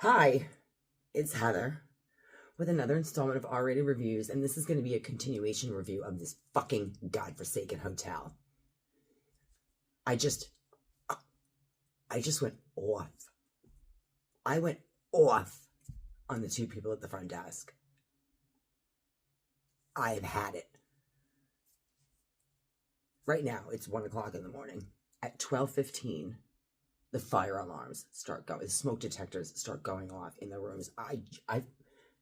Hi, it's Heather with another installment of R-rated reviews, and this is going to be a continuation review of this fucking godforsaken hotel. I just went off. I went off on the two people at the front desk. I have had it. Right now, it's 1 o'clock in the morning. At 12:15, the fire alarms start going. The smoke detectors start going off in the rooms. I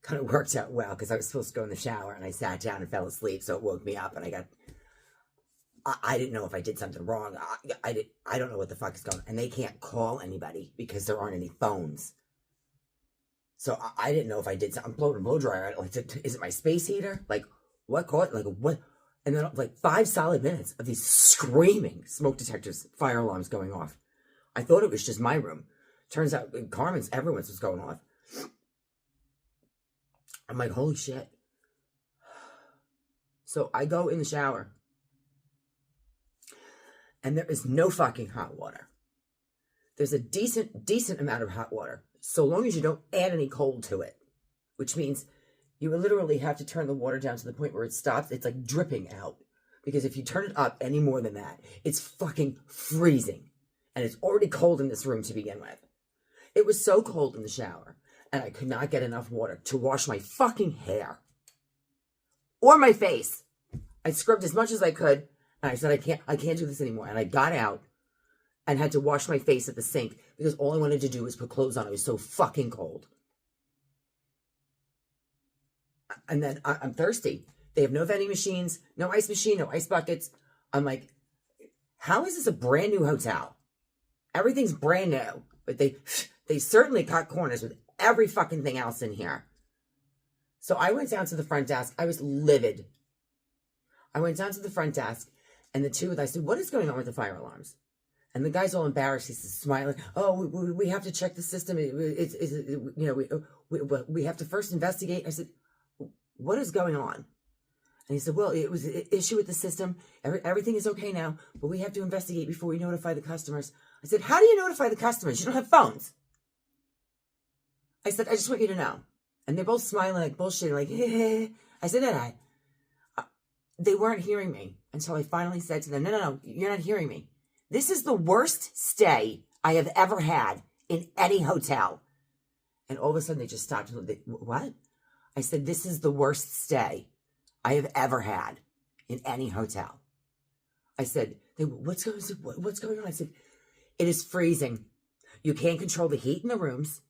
kind of worked out well because I was supposed to go in the shower and I sat down and fell asleep, so it woke me up and I didn't know if I did something wrong. I don't know what the fuck is going on, and they can't call anybody because there aren't any phones. So I didn't know if I did something. I'm blowing a blow dryer. Like, is it my space heater? Like, what caused? Like, what? And then like 5 solid minutes of these screaming smoke detectors, fire alarms going off. I thought it was just my room. Turns out Carmen's, everyone's was going off. I'm like, holy shit. So I go in the shower, and there is no fucking hot water. There's a decent amount of hot water, so long as you don't add any cold to it, which means you will literally have to turn the water down to the point where it stops. It's like dripping out, because if you turn it up any more than that, it's fucking freezing, and it's already cold in this room to begin with. It was so cold in the shower, and I could not get enough water to wash my fucking hair or my face. I scrubbed as much as I could, and I said, I can't do this anymore. And I got out and had to wash my face at the sink because all I wanted to do was put clothes on. It was so fucking cold. And then I'm thirsty. They have no vending machines, no ice machine, no ice buckets. I'm like, how is this a brand new hotel? Everything's brand new, but they certainly cut corners with every fucking thing else in here. So I went down to the front desk. I was livid. I went down to the front desk, and I said, what is going on with the fire alarms? And the guy's all embarrassed. He's smiling. Oh, we have to check the system. We have to first investigate. I said, what is going on? And he said, well, it was an issue with the system. Everything is okay now, but we have to investigate before we notify the customers. I said, how do you notify the customers? You don't have phones. I said, I just want you to know. And they're both smiling like bullshit, like, hey. I said, they weren't hearing me until I finally said to them, no, you're not hearing me. This is the worst stay I have ever had in any hotel. And all of a sudden they just stopped. What? I said, this is the worst stay I have ever had in any hotel. I said, what's going on? I said, it is freezing. You can't control the heat in the rooms.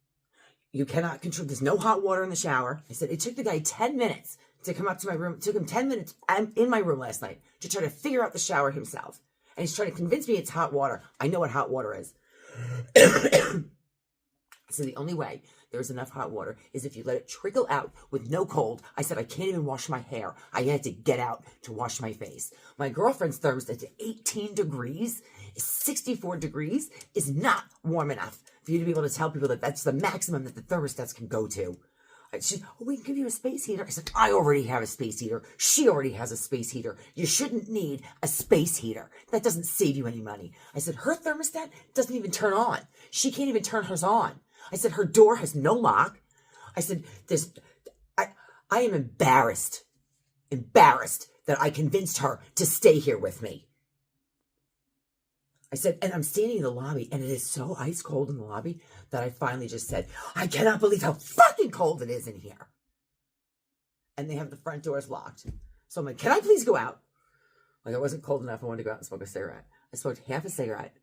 You cannot control, there's no hot water in the shower. I said, it took the guy 10 minutes to come up to my room. It took him 10 minutes. I'm in my room last night to try to figure out the shower himself. And he's trying to convince me it's hot water. I know what hot water is. So the only way there's enough hot water is if you let it trickle out with no cold. I said, I can't even wash my hair. I had to get out to wash my face. My girlfriend's thermostat at 18 degrees, 64 degrees is not warm enough for you to be able to tell people that that's the maximum that the thermostats can go to. We can give you a space heater. I said, I already have a space heater. She already has a space heater. You shouldn't need a space heater. That doesn't save you any money. I said, her thermostat doesn't even turn on. She can't even turn hers on. I said, her door has no lock. I said, I am embarrassed that I convinced her to stay here with me. I said, and I'm standing in the lobby, and it is so ice cold in the lobby that I finally just said, I cannot believe how fucking cold it is in here. And they have the front doors locked. So I'm like, can I please go out? Like, I wasn't cold enough. I wanted to go out and smoke a cigarette. I smoked half a cigarette.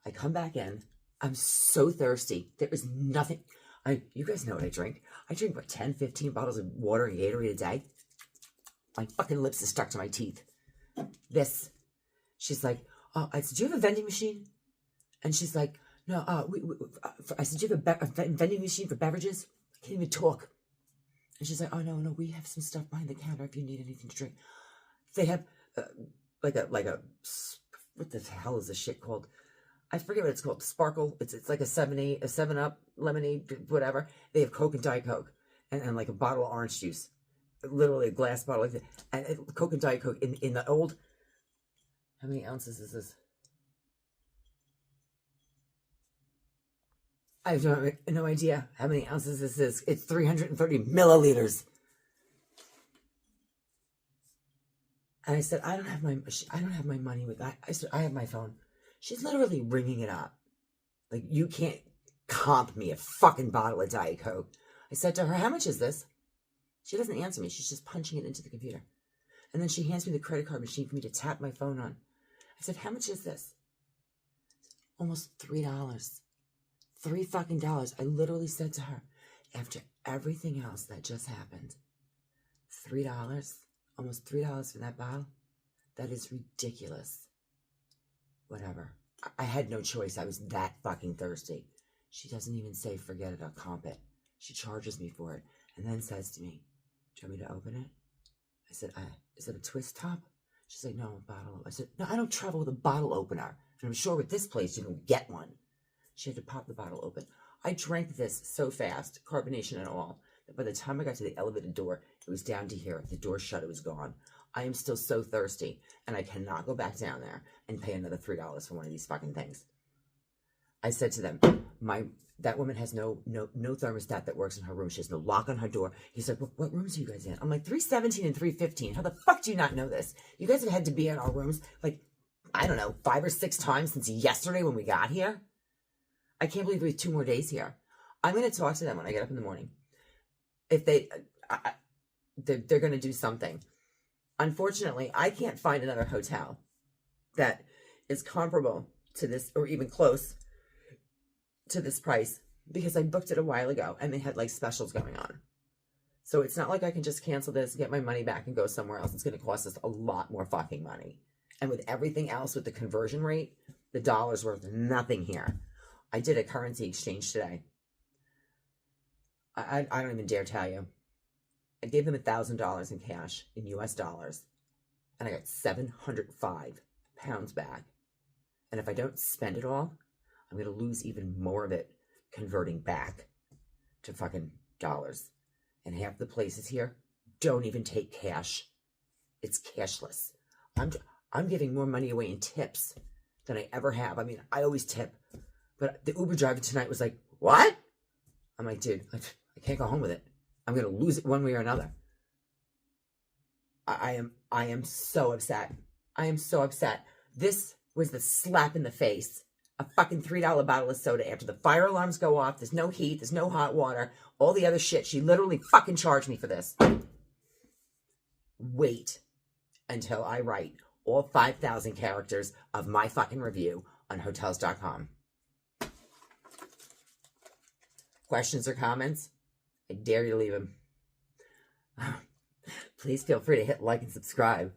I come back in. I'm so thirsty. There is nothing. You guys know what I drink. I drink, 10, 15 bottles of water and Gatorade a day. My fucking lips is stuck to my teeth. She's like, oh, I said, do you have a vending machine? And she's like, no, I said, do you have a vending machine for beverages? I can't even talk. And she's like, oh, no, we have some stuff behind the counter if you need anything to drink. They have what the hell is this shit called? I forget what it's called. Sparkle. It's like a 7-Up lemonade, whatever. They have Coke and Diet Coke and like a bottle of orange juice. Literally a glass bottle like that. And Coke and Diet Coke in the old. How many ounces is this? I have no idea how many ounces this is. It's 330 milliliters. And I said, I don't have my money with that. I said, I have my phone. She's literally ringing it up. Like, you can't comp me a fucking bottle of Diet Coke. I said to her, how much is this? She doesn't answer me. She's just punching it into the computer. And then she hands me the credit card machine for me to tap my phone on. I said, how much is this? Almost $3. $3 fucking dollars. I literally said to her, after everything else that just happened, $3, almost $3 for that bottle? That is ridiculous. Whatever. I had no choice. I was that fucking thirsty. She doesn't even say, forget it, I'll comp it. She charges me for it and then says to me, do you want me to open it? I said, is it a twist top? She's like, no, a bottle. I said, no, I don't travel with a bottle opener. And I'm sure with this place you don't get one. She had to pop the bottle open. I drank this so fast, carbonation and all, that by the time I got to the elevator door, it was down to here. The door shut, it was gone. I am still so thirsty, and I cannot go back down there and pay another $3 for one of these fucking things. I said to them, that woman has no thermostat that works in her room. She has no lock on her door. He's like, what rooms are you guys in? I'm like, 317 and 315. How the fuck do you not know this? You guys have had to be in our rooms, like, I don't know, 5 or 6 times since yesterday when we got here. I can't believe we have 2 more days here. I'm going to talk to them when I get up in the morning. If they're going to do something. Unfortunately, I can't find another hotel that is comparable to this or even close to this price because I booked it a while ago and they had like specials going on. So it's not like I can just cancel this, get my money back and go somewhere else. It's going to cost us a lot more fucking money. And with everything else, with the conversion rate, the dollar's worth nothing here. I did a currency exchange today. I don't even dare tell you. I gave them $1,000 in cash in US dollars, and I got 705 pounds back. And if I don't spend it all, I'm going to lose even more of it converting back to fucking dollars. And half the places here don't even take cash. It's cashless. I'm giving more money away in tips than I ever have. I mean, I always tip. But the Uber driver tonight was like, what? I'm like, dude, I can't go home with it. I'm going to lose it one way or another. I am so upset. I am so upset. This was the slap in the face. A fucking $3 bottle of soda after the fire alarms go off. There's no heat. There's no hot water. All the other shit. She literally fucking charged me for this. Wait until I write all 5,000 characters of my fucking review on Hotels.com. Questions or comments? I dare you to leave them. Please feel free to hit like and subscribe.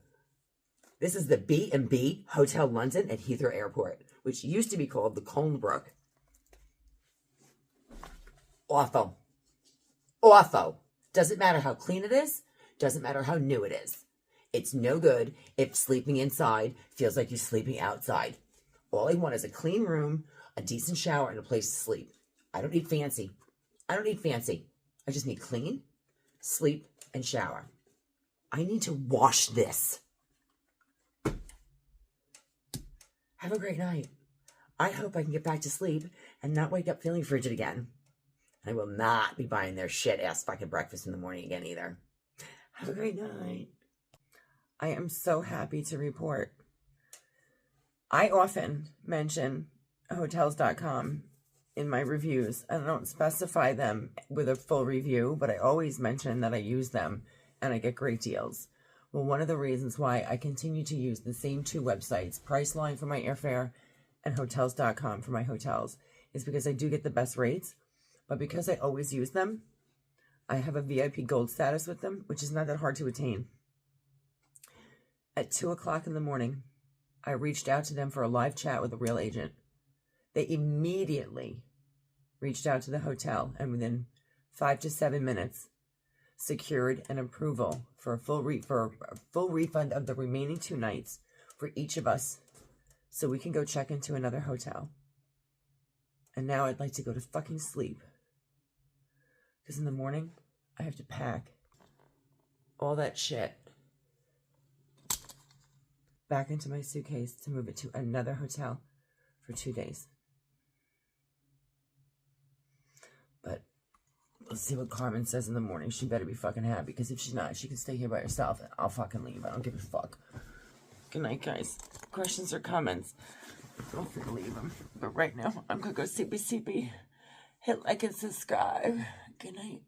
This is the B&B Hotel London at Heathrow Airport, which used to be called the Colnbrook. Awful. Awful. Doesn't matter how clean it is. Doesn't matter how new it is. It's no good if sleeping inside feels like you're sleeping outside. All I want is a clean room, a decent shower, and a place to sleep. I don't need fancy. I don't need fancy. I just need clean, sleep, and shower. I need to wash this. Have a great night. I hope I can get back to sleep and not wake up feeling frigid again. I will not be buying their shit-ass fucking breakfast in the morning again either. Have a great night. I am so happy to report. I often mention Hotels.com in my reviews. I don't specify them with a full review, but I always mention that I use them and I get great deals. Well, one of the reasons why I continue to use the same 2 websites, Priceline for my airfare and Hotels.com for my hotels, is because I do get the best rates, but because I always use them, I have a VIP gold status with them, which is not that hard to attain. At 2 o'clock in the morning, I reached out to them for a live chat with a real agent. They immediately reached out to the hotel and within 5 to 7 minutes secured an approval for a full refund of the remaining 2 nights for each of us so we can go check into another hotel. And now I'd like to go to fucking sleep. Because in the morning, I have to pack all that shit back into my suitcase to move it to another hotel for 2 days. Let's see what Carmen says in the morning. She better be fucking happy, because if she's not, she can stay here by herself, and I'll fucking leave. I don't give a fuck. Good night, guys. Questions or comments? Feel free to leave them. But right now, I'm gonna go sleepy. Hit like and subscribe. Good night.